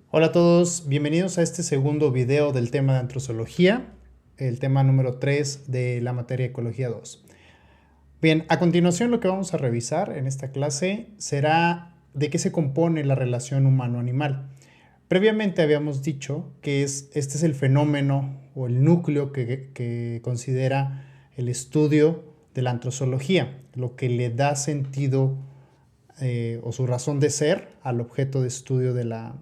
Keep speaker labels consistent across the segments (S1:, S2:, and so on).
S1: Hola a todos, bienvenidos a este segundo video del tema de antrozoología, el tema número 3 de la materia Ecología 2. Bien, a continuación lo que vamos a revisar en esta clase será de qué se compone la relación humano-animal. Previamente habíamos dicho que este es el fenómeno o el núcleo que considera el estudio de la antrozoología, lo que le da sentido o su razón de ser al objeto de estudio de la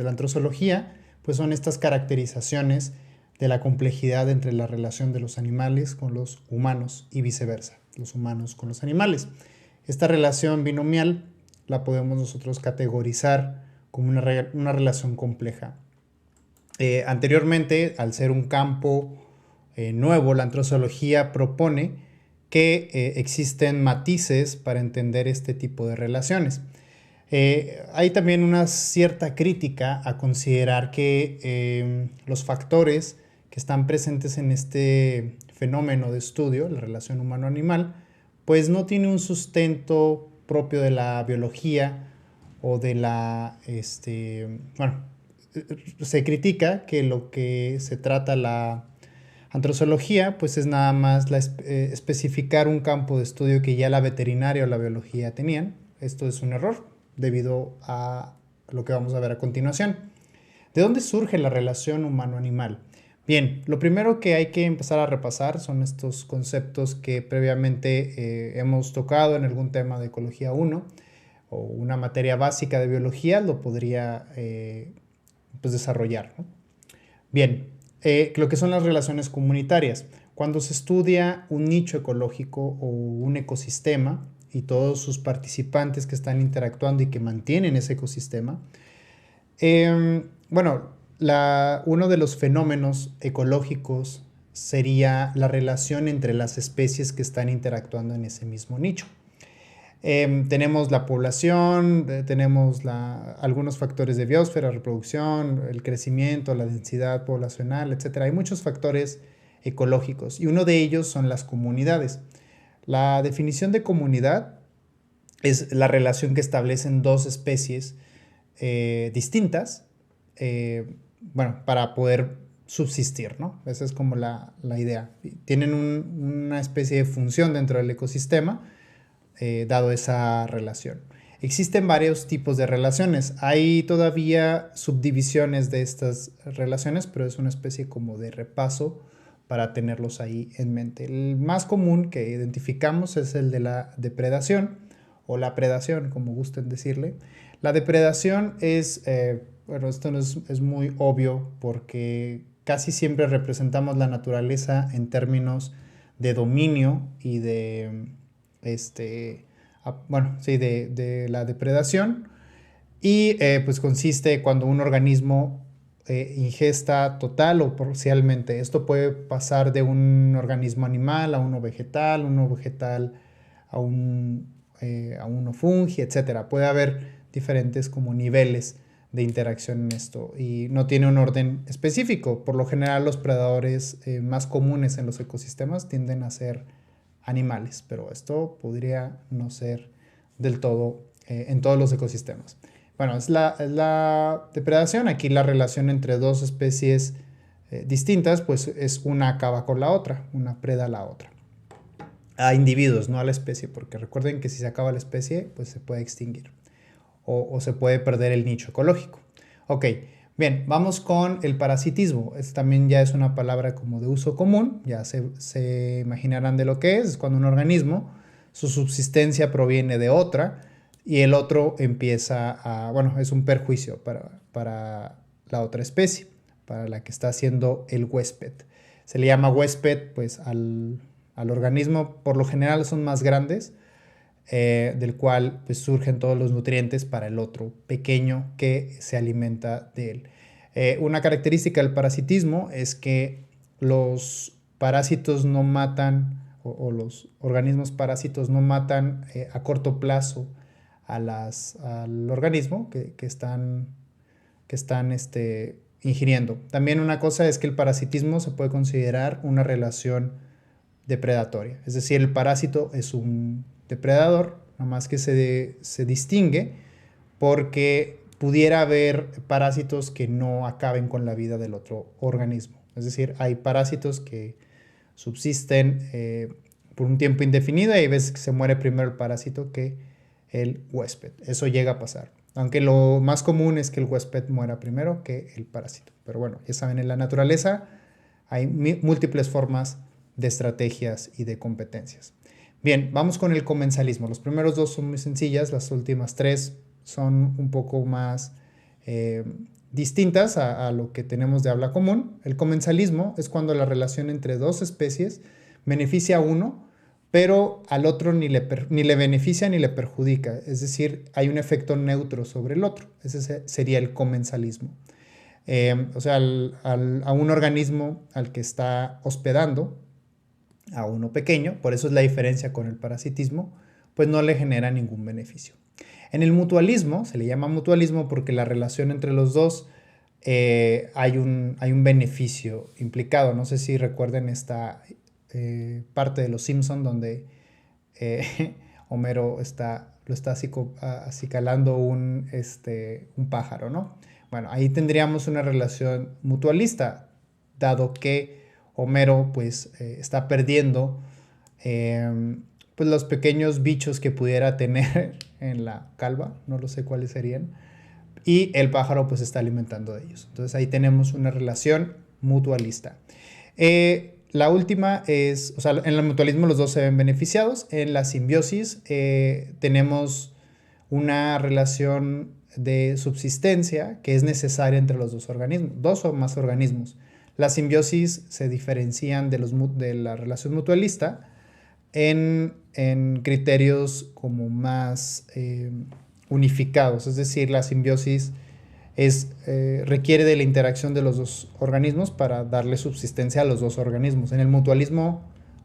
S1: antrozoología, pues son estas caracterizaciones de la complejidad entre la relación de los animales con los humanos y viceversa, los humanos con los animales. Esta relación binomial la podemos nosotros categorizar como una relación compleja. Anteriormente, al ser un campo nuevo, la antrozoología propone que existen matices para entender este tipo de relaciones. Hay también una cierta crítica a considerar que los factores que están presentes en este fenómeno de estudio, la relación humano-animal, pues no tiene un sustento propio de la biología o de se critica que lo que se trata la antrozoología, pues es nada más especificar un campo de estudio que ya la veterinaria o la biología tenían. Esto es un error debido a lo que vamos a ver a continuación. ¿De dónde surge la relación humano-animal? Bien, lo primero que hay que empezar a repasar son estos conceptos que previamente hemos tocado en algún tema de Ecología 1 o una materia básica de biología lo podría pues desarrollar, ¿no? Bien, lo que son las relaciones comunitarias. Cuando se estudia un nicho ecológico o un ecosistema y todos sus participantes que están interactuando y que mantienen ese ecosistema, bueno, uno de los fenómenos ecológicos sería la relación entre las especies que están interactuando en ese mismo nicho. Tenemos la población, tenemos algunos factores de biosfera, reproducción, el crecimiento, la densidad poblacional, etc. Hay muchos factores ecológicos y uno de ellos son las comunidades. La definición de comunidad es la relación que establecen dos especies distintas, para poder subsistir, ¿no? Esa es como la idea. Tienen una especie de función dentro del ecosistema, dado esa relación. Existen varios tipos de relaciones. Hay todavía subdivisiones de estas relaciones, pero es una especie como de repaso para tenerlos ahí en mente. El más común que identificamos es el de la depredación o la predación, como gusten decirle. La depredación esto no es muy obvio porque casi siempre representamos la naturaleza en términos de dominio y de la depredación. Y pues consiste cuando un organismo ingesta total o parcialmente. Esto puede pasar de un organismo animal a uno vegetal a uno fungi, etcétera. Puede haber diferentes como niveles de interacción en esto y no tiene un orden específico. Por lo general los predadores más comunes en los ecosistemas tienden a ser animales, pero esto podría no ser del todo en todos los ecosistemas. Bueno, es la depredación. Aquí la relación entre dos especies distintas, pues es una acaba con la otra, una preda a la otra. A individuos, no a la especie, porque recuerden que si se acaba la especie, pues se puede extinguir o se puede perder el nicho ecológico. Ok, bien, vamos con el parasitismo. También ya es una palabra como de uso común, ya se imaginarán de lo que es cuando un organismo, su subsistencia proviene de otra y el otro es un perjuicio para la otra especie, para la que está haciendo el huésped. Se le llama huésped pues al organismo, por lo general son más grandes, del cual pues, surgen todos los nutrientes para el otro pequeño que se alimenta de él. Una característica del parasitismo es que los parásitos no matan o los organismos parásitos no matan a corto plazo al organismo que están ingiriendo. También una cosa es que el parasitismo se puede considerar una relación depredatoria, es decir, el parásito es un depredador, nada más que se distingue porque pudiera haber parásitos que no acaben con la vida del otro organismo. Es decir, hay parásitos que subsisten por un tiempo indefinido y hay veces que se muere primero el parásito que el huésped. Eso llega a pasar. Aunque lo más común es que el huésped muera primero que el parásito. Pero bueno, ya saben, en la naturaleza hay múltiples formas de estrategias y de competencias. Bien, vamos con el comensalismo. Los primeros dos son muy sencillas, las últimas tres son un poco más distintas a lo que tenemos de habla común. El comensalismo es cuando la relación entre dos especies beneficia a uno, pero al otro ni le beneficia ni le perjudica. Es decir, hay un efecto neutro sobre el otro. Ese sería el comensalismo. O sea, a un organismo al que está hospedando, a uno pequeño, por eso es la diferencia con el parasitismo, pues no le genera ningún beneficio. En el mutualismo, se le llama mutualismo porque la relación entre los dos hay un beneficio implicado. No sé si recuerden esta parte de Los Simpson donde Homero lo está acicalando un pájaro, ¿no? Bueno, ahí tendríamos una relación mutualista, dado que Homero pues está perdiendo pues los pequeños bichos que pudiera tener en la calva, no lo sé cuáles serían, y el pájaro pues está alimentando de ellos. Entonces ahí tenemos una relación mutualista. La última es, o sea, en el mutualismo los dos se ven beneficiados. En la simbiosis tenemos una relación de subsistencia que es necesaria entre los dos organismos, dos o más organismos. Las simbiosis se diferencian de la relación mutualista en criterios como más unificados, es decir, la simbiosis requiere de la interacción de los dos organismos para darle subsistencia a los dos organismos. En el mutualismo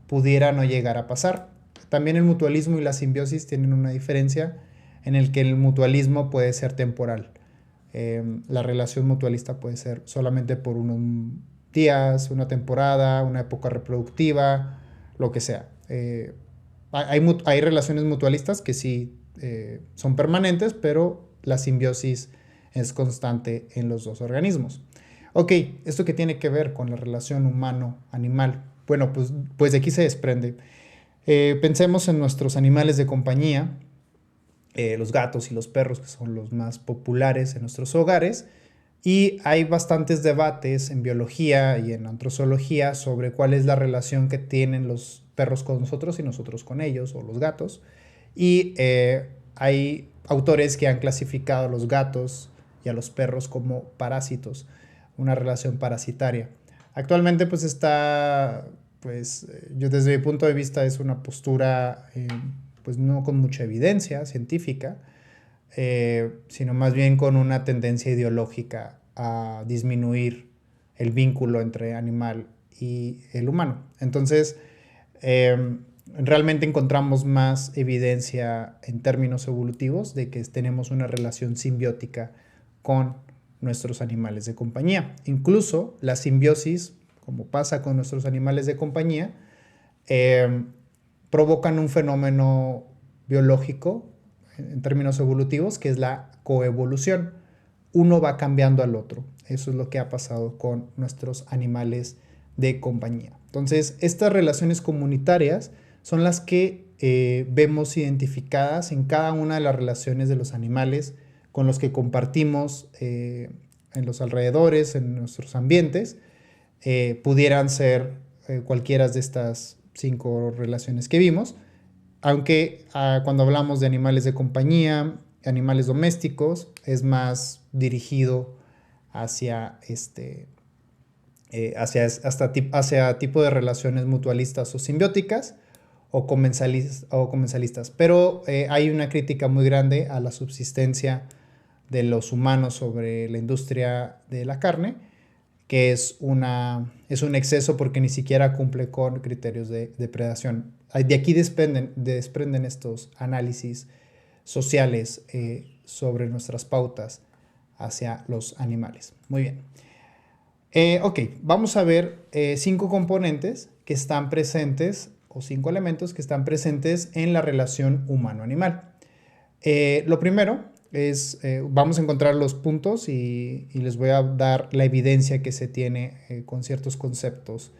S1: pudiera no llegar a pasar. También el mutualismo y la simbiosis tienen una diferencia en el que el mutualismo puede ser temporal. La relación mutualista puede ser solamente por unos días, una temporada, una época reproductiva, lo que sea. Hay relaciones mutualistas que sí son permanentes, pero la simbiosis es constante en los dos organismos. Ok, ¿esto qué tiene que ver con la relación humano-animal? Bueno, pues de aquí se desprende. Pensemos en nuestros animales de compañía, los gatos y los perros, que son los más populares en nuestros hogares, y hay bastantes debates en biología y en antrozoología sobre cuál es la relación que tienen los perros con nosotros y nosotros con ellos, o los gatos. Y hay autores que han clasificado a los gatos y a los perros como parásitos, una relación parasitaria. Actualmente pues está, yo desde mi punto de vista es una postura pues no con mucha evidencia científica, sino más bien con una tendencia ideológica a disminuir el vínculo entre animal y el humano. Entonces, realmente encontramos más evidencia en términos evolutivos de que tenemos una relación simbiótica con nuestros animales de compañía. Incluso la simbiosis, como pasa con nuestros animales de compañía, provocan un fenómeno biológico en términos evolutivos que es la coevolución. Uno va cambiando al otro. Eso es lo que ha pasado con nuestros animales de compañía. Entonces, estas relaciones comunitarias son las que vemos identificadas en cada una de las relaciones de los animales con los que compartimos en los alrededores, en nuestros ambientes. Pudieran ser cualquiera de estas 5 relaciones que vimos, aunque cuando hablamos de animales de compañía, animales domésticos, es más dirigido hacia hacia tipo de relaciones mutualistas o simbióticas o comensalistas. Pero hay una crítica muy grande a la subsistencia de los humanos sobre la industria de la carne, que es un exceso porque ni siquiera cumple con criterios de depredación. De aquí desprenden estos análisis sociales sobre nuestras pautas hacia los animales. Muy bien. Ok, vamos a ver 5 componentes que están presentes, o 5 elementos que están presentes en la relación humano-animal. Lo primero vamos a encontrar los puntos y les voy a dar la evidencia que se tiene con ciertos conceptos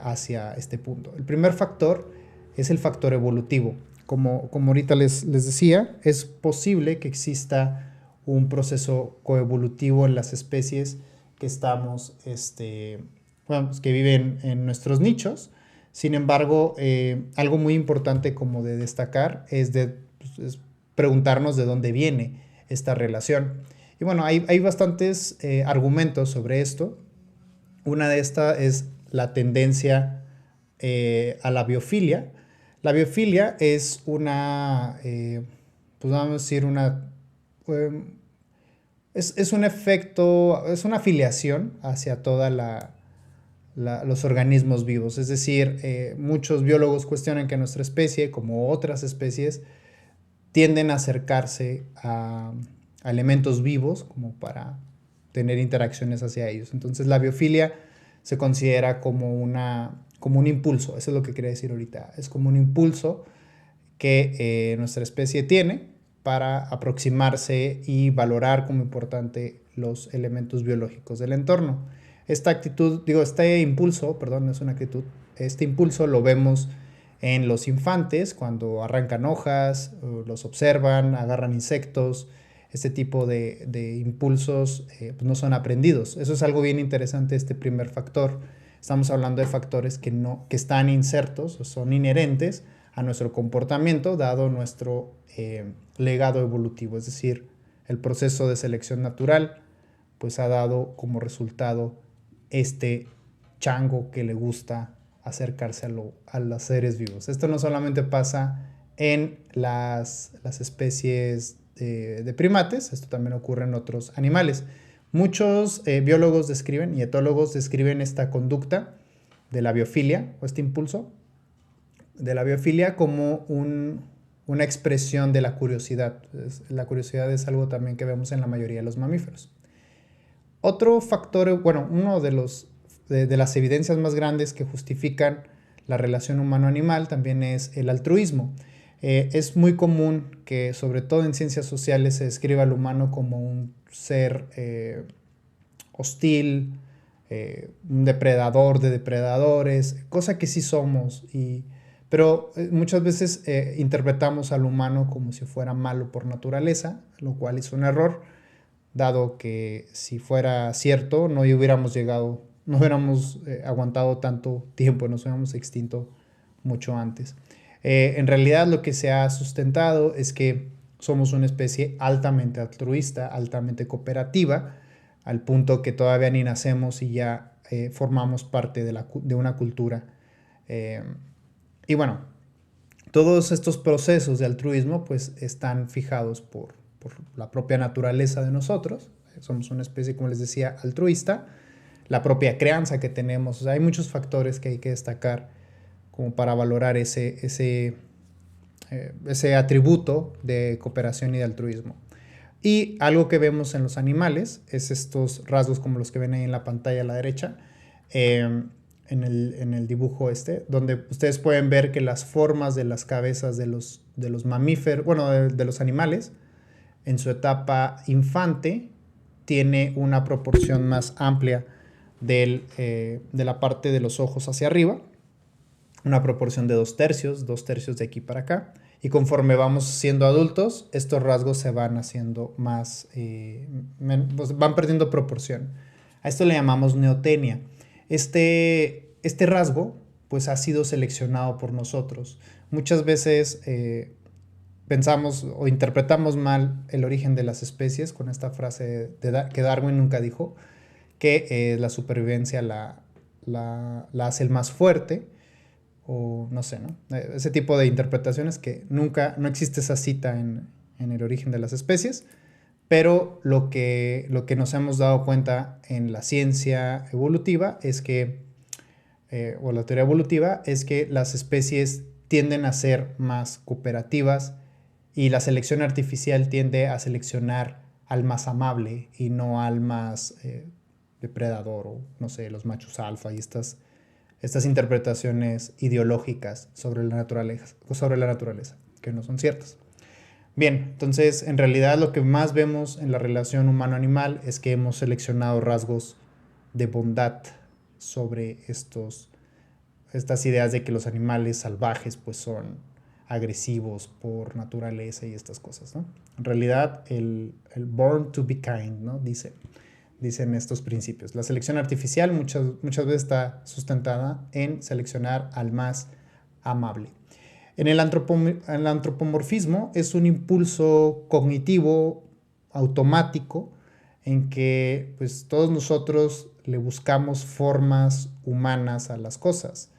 S1: hacia este punto. El primer factor es el factor evolutivo. Como ahorita les decía, es posible que exista un proceso coevolutivo en las especies que estamos, pues que viven en nuestros nichos. Sin embargo, algo muy importante como de destacar es preguntarnos de dónde viene esta relación. Y bueno, hay bastantes argumentos sobre esto. Una de estas es la tendencia a la biofilia. La biofilia es una, pues vamos a decir, es un efecto, es una afiliación hacia toda los organismos vivos. Es decir, muchos biólogos cuestionan que nuestra especie, como otras especies, tienden a acercarse a elementos vivos como para tener interacciones hacia ellos. Entonces la biofilia se considera como un impulso. Eso es lo que quería decir ahorita. Es como un impulso que nuestra especie tiene para aproximarse y valorar como importante los elementos biológicos del entorno. Este impulso lo vemos en los infantes cuando arrancan hojas, los observan, agarran insectos. Este tipo de impulsos pues no son aprendidos. Eso es algo bien interesante, este primer factor. Estamos hablando de factores que están insertos o son inherentes a nuestro comportamiento dado nuestro legado evolutivo. Es decir, el proceso de selección natural pues ha dado como resultado este chango que le gusta acercarse a los seres vivos. Esto no solamente pasa en las especies de primates, esto también ocurre en otros animales. Muchos biólogos y etólogos describen esta conducta de la biofilia o este impulso de la biofilia como una expresión de la curiosidad. La curiosidad es algo también que vemos en la mayoría de los mamíferos. Otro factor, uno de las evidencias más grandes que justifican la relación humano-animal también es el altruismo. Es muy común que, sobre todo en ciencias sociales, se describa al humano como un ser hostil, un depredador de depredadores, cosa que sí somos, pero muchas veces interpretamos al humano como si fuera malo por naturaleza, lo cual es un error, dado que si fuera cierto no hubiéramos aguantado tanto tiempo, nos hubiéramos extinto mucho antes. En realidad lo que se ha sustentado es que somos una especie altamente altruista, altamente cooperativa, al punto que todavía ni nacemos y ya formamos parte de una cultura. Y bueno, todos estos procesos de altruismo pues están fijados por la propia naturaleza de nosotros. Somos una especie, como les decía, altruista. La propia crianza que tenemos. O sea, hay muchos factores que hay que destacar como para valorar ese atributo de cooperación y de altruismo. Y algo que vemos en los animales es estos rasgos como los que ven ahí en la pantalla a la derecha, en el dibujo donde ustedes pueden ver que las formas de las cabezas de los mamíferos, de los animales, en su etapa infante, tiene una proporción más amplia de la parte de los ojos hacia arriba, una proporción de 2/3 de aquí para acá, y conforme vamos siendo adultos, estos rasgos se van haciendo más, van perdiendo proporción. A esto le llamamos neotenia. Este rasgo pues ha sido seleccionado por nosotros. Muchas veces pensamos o interpretamos mal el origen de las especies con esta frase que Darwin nunca dijo, que la supervivencia la hace el más fuerte, o no sé, ¿no? Ese tipo de interpretaciones que no existe esa cita en el origen de las especies, pero lo que nos hemos dado cuenta en la ciencia evolutiva es que, o la teoría evolutiva, es que las especies tienden a ser más cooperativas y la selección artificial tiende a seleccionar al más amable y no al más depredador, o no sé, los machos alfa y estas interpretaciones ideológicas sobre la naturaleza, que no son ciertas. Bien, entonces en realidad lo que más vemos en la relación humano-animal es que hemos seleccionado rasgos de bondad sobre estas ideas de que los animales salvajes pues son agresivos por naturaleza y estas cosas, ¿no? En realidad el born to be kind, ¿no? Dicen estos principios. La selección artificial muchas veces está sustentada en seleccionar al más amable. El antropomorfismo es un impulso cognitivo automático en que pues, todos nosotros le buscamos formas humanas a las cosas.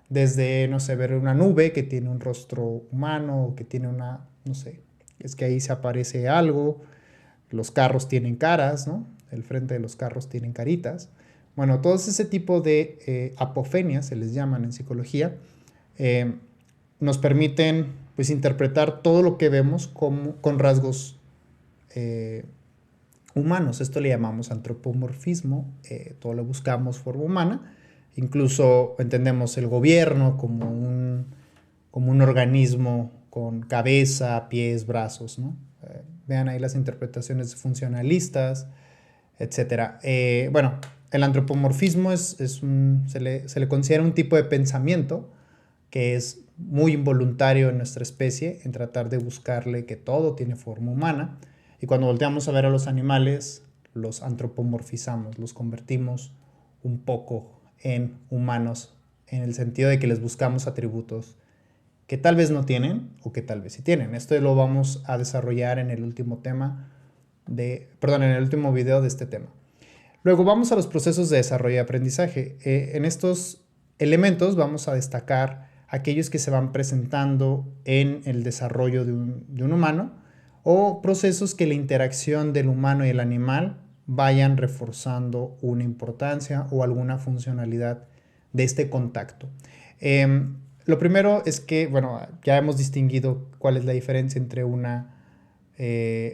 S1: Desde, no sé, ver una nube que tiene un rostro humano, o que tiene una, no sé, es que ahí se aparece algo. Los carros tienen caras, ¿no? El frente de los carros tienen caritas. Bueno, todo ese tipo de apofenias, se les llaman en psicología, eh, nos permiten pues, interpretar todo lo que vemos con rasgos eh, humanos. Esto le llamamos antropomorfismo, todo lo buscamos forma humana. Incluso entendemos el gobierno como un organismo con cabeza, pies, brazos, ¿no? Vean ahí las interpretaciones funcionalistas, etcétera. Bueno, el antropomorfismo se le considera un tipo de pensamiento que es muy involuntario en nuestra especie, en tratar de buscarle que todo tiene forma humana. Y cuando volteamos a ver a los animales, los antropomorfizamos, los convertimos un poco en humanos, en el sentido de que les buscamos atributos que tal vez no tienen o que tal vez sí tienen. Esto lo vamos a desarrollar en el último en el último video de este tema. Luego vamos a los procesos de desarrollo y aprendizaje. En estos elementos vamos a destacar aquellos que se van presentando en el desarrollo de un humano o procesos que la interacción del humano y el animal vayan reforzando una importancia o alguna funcionalidad de este contacto. Lo primero es que, bueno, ya hemos distinguido cuál es la diferencia entre una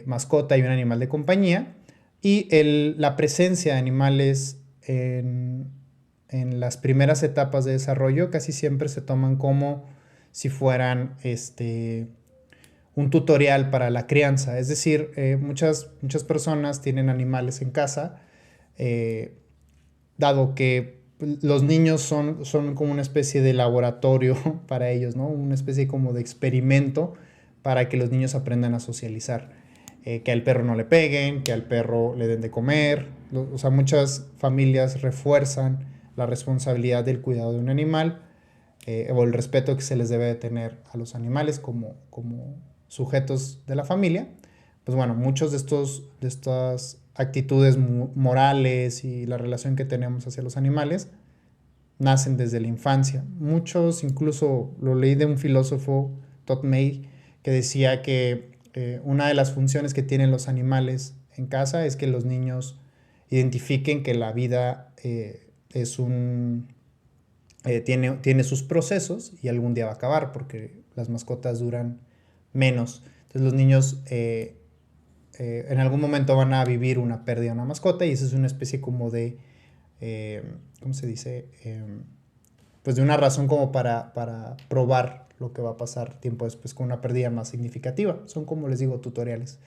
S1: mascota y un animal de compañía y la presencia de animales en las primeras etapas de desarrollo casi siempre se toman como si fueran un tutorial para la crianza. Es decir, muchas personas tienen animales en casa, dado que los niños son como una especie de laboratorio para ellos, ¿no? Una especie como de experimento para que los niños aprendan a socializar. Que al perro no le peguen, que al perro le den de comer. O sea, muchas familias refuerzan la responsabilidad del cuidado de un animal o el respeto que se les debe de tener a los animales como sujetos de la familia. Pues bueno, muchos de estas actitudes morales y la relación que tenemos hacia los animales nacen desde la infancia. Muchos, incluso lo leí de un filósofo, Todd May, que decía que una de las funciones que tienen los animales en casa es que los niños identifiquen que la vida tiene sus procesos y algún día va a acabar porque las mascotas duran menos. Entonces los niños en algún momento van a vivir una pérdida de una mascota y esa es una especie como de, ¿cómo se dice? Pues de una razón como para probar lo que va a pasar tiempo después con una pérdida más significativa. Son, como les digo, tutoriales.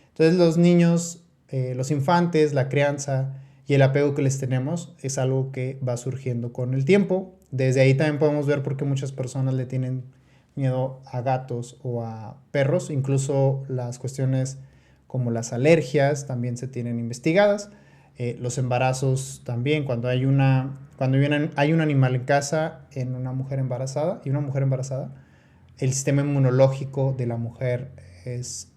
S1: Entonces los niños, los infantes, la crianza y el apego que les tenemos es algo que va surgiendo con el tiempo. Desde ahí también podemos ver por qué muchas personas le tienen miedo a gatos o a perros. Incluso las cuestiones como las alergias también se tienen investigadas. Los embarazos también, cuando hay un animal en casa en una mujer embarazada el sistema inmunológico de la mujer es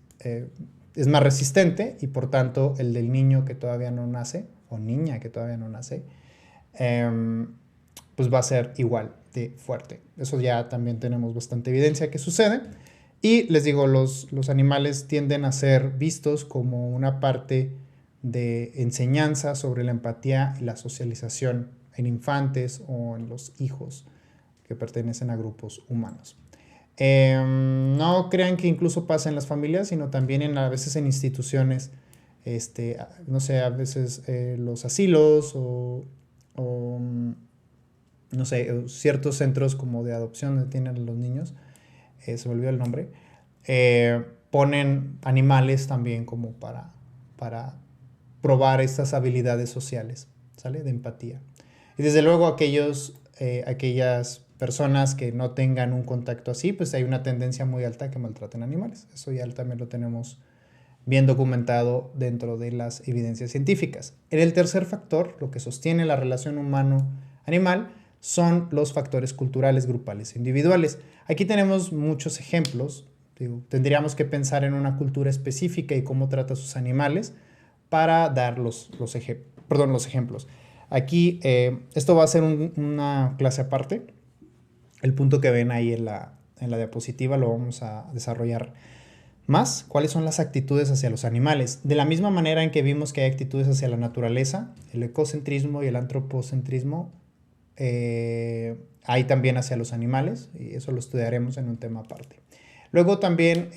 S1: más resistente y por tanto el del niño que todavía no nace o niña que todavía no nace pues va a ser igual de fuerte. Eso ya también tenemos bastante evidencia que sucede. Y les digo, los animales tienden a ser vistos como una parte de enseñanza sobre la empatía y la socialización en infantes o en los hijos que pertenecen a grupos humanos. No crean que incluso pasa en las familias, sino también a veces en instituciones, no sé, a veces los asilos o no sé, ciertos centros como de adopción donde tienen a los niños, se me olvidó el nombre, ponen animales también como para probar estas habilidades sociales, ¿sale? De empatía. Y desde luego aquellas personas que no tengan un contacto así, pues hay una tendencia muy alta a que maltraten animales. Eso ya también lo tenemos bien documentado dentro de las evidencias científicas. En el tercer factor, lo que sostiene la relación humano-animal, son los factores culturales, grupales e individuales. Aquí tenemos muchos ejemplos. Tendríamos que pensar en una cultura específica y cómo trata a sus animales para dar los ejemplos. Aquí, esto va a ser una clase aparte. El punto que ven ahí en la diapositiva lo vamos a desarrollar más. ¿Cuáles son las actitudes hacia los animales? De la misma manera en que vimos que hay actitudes hacia la naturaleza, el ecocentrismo y el antropocentrismo, hay también hacia los animales, y eso lo estudiaremos en un tema aparte. Luego también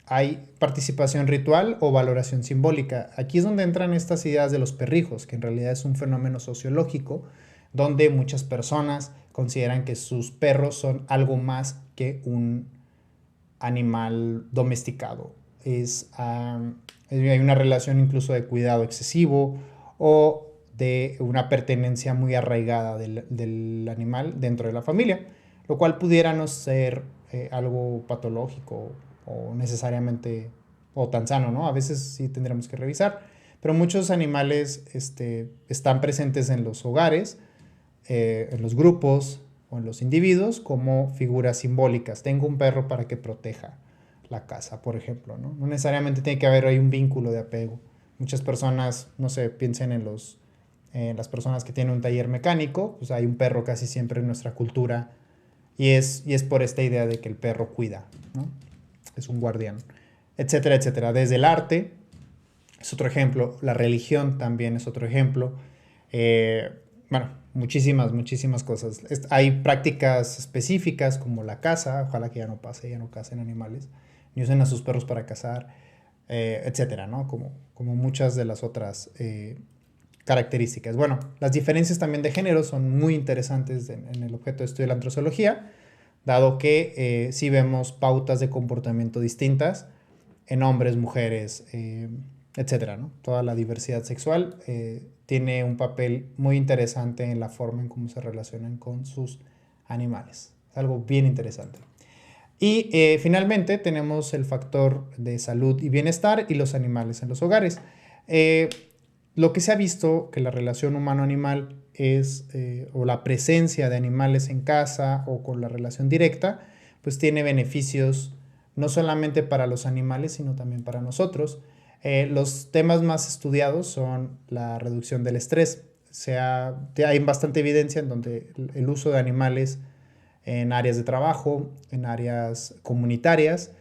S1: hay participación ritual o valoración simbólica. Aquí es donde entran estas ideas de los perrijos, que en realidad es un fenómeno sociológico, donde muchas personas consideran que sus perros son algo más que un animal domesticado. Hay una relación incluso de cuidado excesivo o de una pertenencia muy arraigada del animal dentro de la familia, lo cual pudiera no ser algo patológico o necesariamente o tan sano, ¿no? A veces sí tendremos que revisar, pero muchos animales están presentes en los hogares, en los grupos o en los individuos como figuras simbólicas. Tengo un perro para que proteja la casa, por ejemplo, ¿no? No necesariamente tiene que haber ahí un vínculo de apego. Muchas personas, no sé, piensen en las personas que tienen un taller mecánico, pues hay un perro casi siempre en nuestra cultura y es por esta idea de que el perro cuida, ¿no? Es un guardián, etcétera, etcétera. Desde el arte es otro ejemplo, la religión también es otro ejemplo. Bueno, muchísimas cosas. Hay prácticas específicas como la caza, ojalá que ya no casen animales, ni usen a sus perros para cazar, etcétera, ¿no? Como muchas de las otras características. Bueno, las diferencias también de género son muy interesantes en el objeto de estudio de la antropología, dado que sí vemos pautas de comportamiento distintas en hombres, mujeres, etcétera, ¿no? Toda la diversidad sexual tiene un papel muy interesante en la forma en cómo se relacionan con sus animales. Es algo bien interesante. Y finalmente tenemos el factor de salud y bienestar y los animales en los hogares. Lo que se ha visto que la relación humano-animal o la presencia de animales en casa o con la relación directa, pues tiene beneficios no solamente para los animales, sino también para nosotros. Los temas más estudiados son la reducción del estrés. Hay bastante evidencia en donde el uso de animales en áreas de trabajo, en áreas comunitarias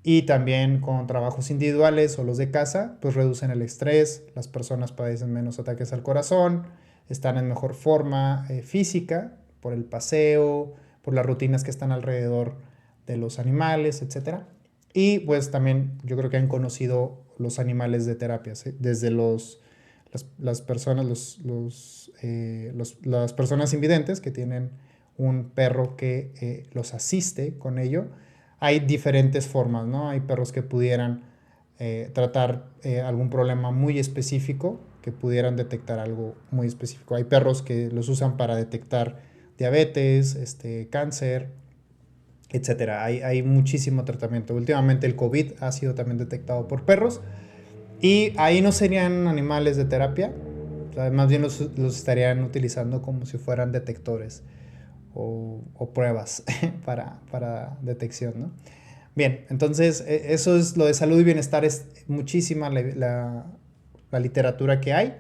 S1: y también con trabajos individuales o los de casa, pues reducen el estrés, las personas padecen menos ataques al corazón, están en mejor forma física por el paseo, por las rutinas que están alrededor de los animales, etc. Y pues también yo creo que han conocido los animales de terapia, ¿sí? Desde las personas, las personas invidentes que tienen un perro que los asiste con ello. Hay diferentes formas, ¿no? Hay perros que pudieran tratar algún problema muy específico, que pudieran detectar algo muy específico. Hay perros que los usan para detectar diabetes, cáncer, etcétera. Hay muchísimo tratamiento. Últimamente el COVID ha sido también detectado por perros y ahí no serían animales de terapia, o sea, más bien los estarían utilizando como si fueran detectores o pruebas para detección, ¿no? Bien, entonces eso es lo de salud y bienestar, es muchísima la literatura que hay.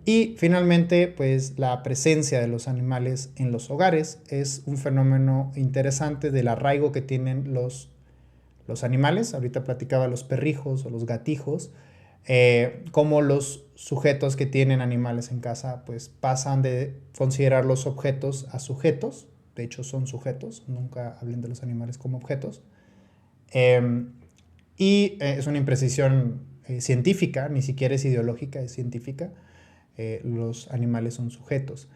S1: Y finalmente, pues la presencia de los animales en los hogares es un fenómeno interesante del arraigo que tienen los animales. Ahorita platicaba los perrijos o los gatijos, como los sujetos que tienen animales en casa pues pasan de considerar los objetos a sujetos. De hecho son sujetos, nunca hablen de los animales como objetos. Es una imprecisión científica, ni siquiera es ideológica, es científica. Los animales son sujetos.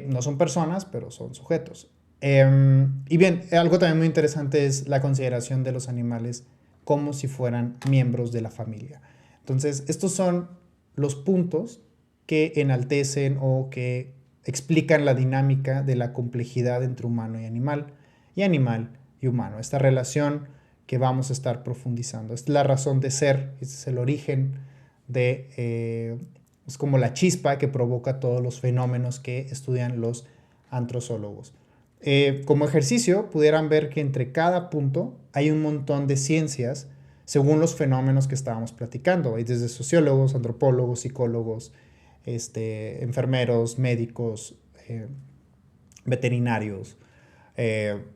S1: No son personas, pero son sujetos. Y bien, algo también muy interesante es la consideración de los animales como si fueran miembros de la familia. Entonces, estos son los puntos que enaltecen o que explican la dinámica de la complejidad entre humano y animal y humano. Esta relación que vamos a estar profundizando. Esta es la razón de ser, este es el origen de... es como la chispa que provoca todos los fenómenos que estudian los antropólogos. Como ejercicio, pudieran ver que entre cada punto hay un montón de ciencias según los fenómenos que estábamos platicando. Hay desde sociólogos, antropólogos, psicólogos, enfermeros, médicos, veterinarios,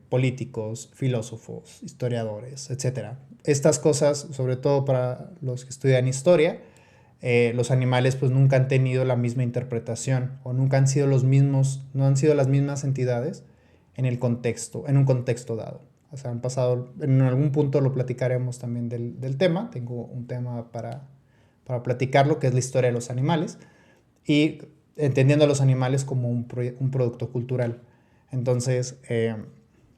S1: políticos, filósofos, historiadores, etc. Estas cosas, sobre todo para los que estudian historia, los animales pues nunca han tenido la misma interpretación o nunca han sido los mismos, no han sido las mismas entidades en un contexto dado. O sea, han pasado, en algún punto lo platicaremos también del tema. Tengo un tema para platicarlo, que es la historia de los animales y entendiendo a los animales como un producto cultural. Entonces,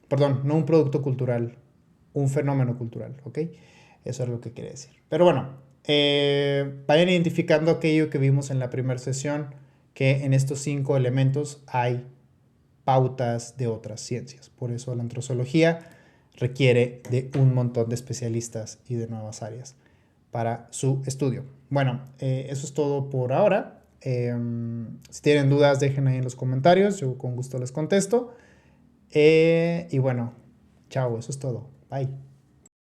S1: perdón, no un producto cultural, un fenómeno cultural, ¿ok? Eso es lo que quiere decir. Pero bueno, vayan identificando aquello que vimos en la primera sesión, que en estos 5 elementos hay pautas de otras ciencias. Por eso la antrozoología requiere de un montón de especialistas y de nuevas áreas para su estudio. Bueno, eso es todo por ahora. Si tienen dudas, dejen ahí en los comentarios. Yo con gusto les contesto. Y bueno, chao, eso es todo. Bye.